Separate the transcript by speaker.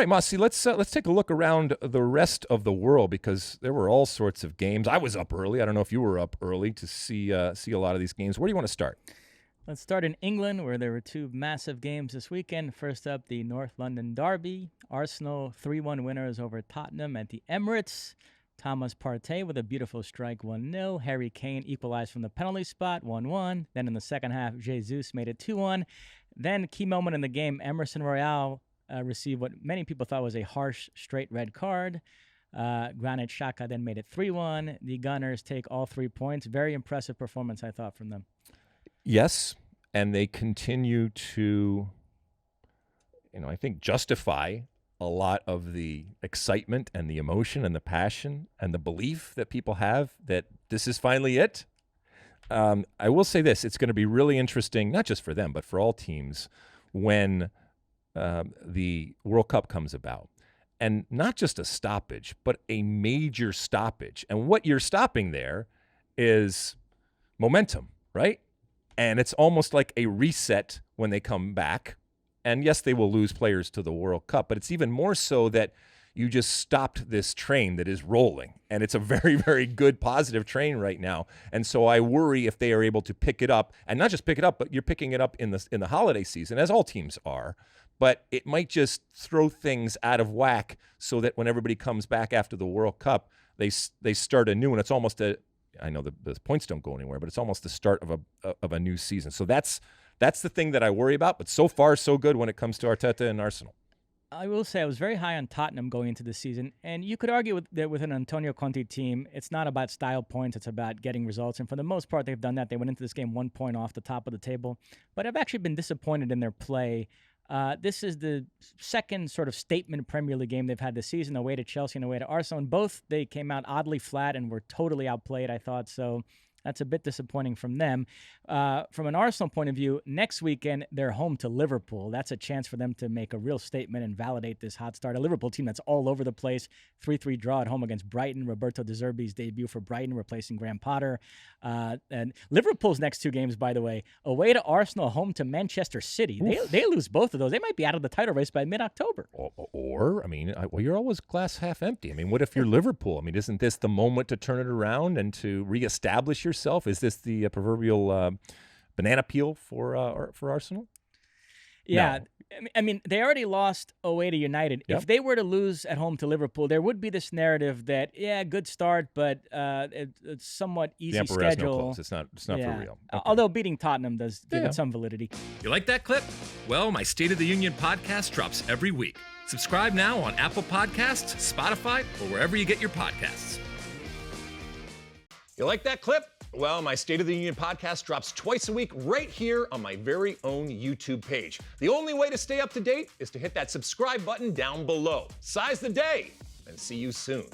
Speaker 1: All right, Mosse, let's take a look around the rest of the world because there were all sorts of games. I was up early. I don't know if you were up early to see a lot of these games. Where do you want to start?
Speaker 2: Let's start in England, where there were two massive games this weekend. First up, the North London Derby. Arsenal 3-1 winners over Tottenham at the Emirates. Thomas Partey with a beautiful strike, 1-0. Harry Kane equalized from the penalty spot, 1-1. Then in the second half, Jesus made it 2-1. Then, key moment in the game, Emerson Royale received what many people thought was a harsh, straight red card. Granit Xhaka then made it 3-1. The Gunners take all 3 points. Very impressive performance, I thought, from them.
Speaker 1: Yes, and they continue to, I think, justify a lot of the excitement and the emotion and the passion and the belief that people have that this is finally it. I will say this, it's going to be really interesting, not just for them, but for all teams, when the World Cup comes about. And not just a stoppage, but a major stoppage. And what you're stopping there is momentum, right? And it's almost like a reset when they come back. And yes, they will lose players to the World Cup, but it's even more so that you just stopped this train that is rolling. And it's a very, very good, positive train right now. And so I worry if they are able to pick it up, and not just pick it up, but you're picking it up in the holiday season, as all teams are. But it might just throw things out of whack so that when everybody comes back after the World Cup, they start anew. And it's almost I know the points don't go anywhere, but it's almost the start of a new season. So that's the thing that I worry about. But so far, so good when it comes to Arteta and Arsenal.
Speaker 2: I will say I was very high on Tottenham going into the season, and you could argue that with an Antonio Conte team, it's not about style points, it's about getting results, and for the most part, they've done that. They went into this game 1 point off the top of the table, but I've actually been disappointed in their play. This is the second sort of statement Premier League game they've had this season, away to Chelsea and away to Arsenal, and both they came out oddly flat and were totally outplayed, I thought, so that's a bit disappointing from them. From an Arsenal point of view, next weekend, they're home to Liverpool. That's a chance for them to make a real statement and validate this hot start. A Liverpool team that's all over the place. 3-3 draw at home against Brighton. Roberto De Zerbi's debut for Brighton, replacing Graham Potter. And Liverpool's next two games, by the way, away to Arsenal, home to Manchester City. They lose both of those. They might be out of the title race by mid-October.
Speaker 1: Or you're always glass half empty. I mean, what if you're Liverpool? I mean, isn't this the moment to turn it around and to reestablish yourself? Is this the proverbial banana peel for Arsenal?
Speaker 2: Yeah.
Speaker 1: No.
Speaker 2: I mean, they already lost away to United.
Speaker 1: Yep.
Speaker 2: If they were to lose at home to Liverpool, there would be this narrative that, good start, but it's somewhat easy
Speaker 1: the Emperor
Speaker 2: schedule.
Speaker 1: Has no clothes. It's not for real. Okay.
Speaker 2: Although beating Tottenham does give it some validity.
Speaker 3: You like that clip? Well, my State of the Union podcast drops every week. Subscribe now on Apple Podcasts, Spotify, or wherever you get your podcasts. You like that clip? Well, my State of the Union podcast drops twice a week right here on my very own YouTube page. The only way to stay up to date is to hit that subscribe button down below. Size the day, and see you soon.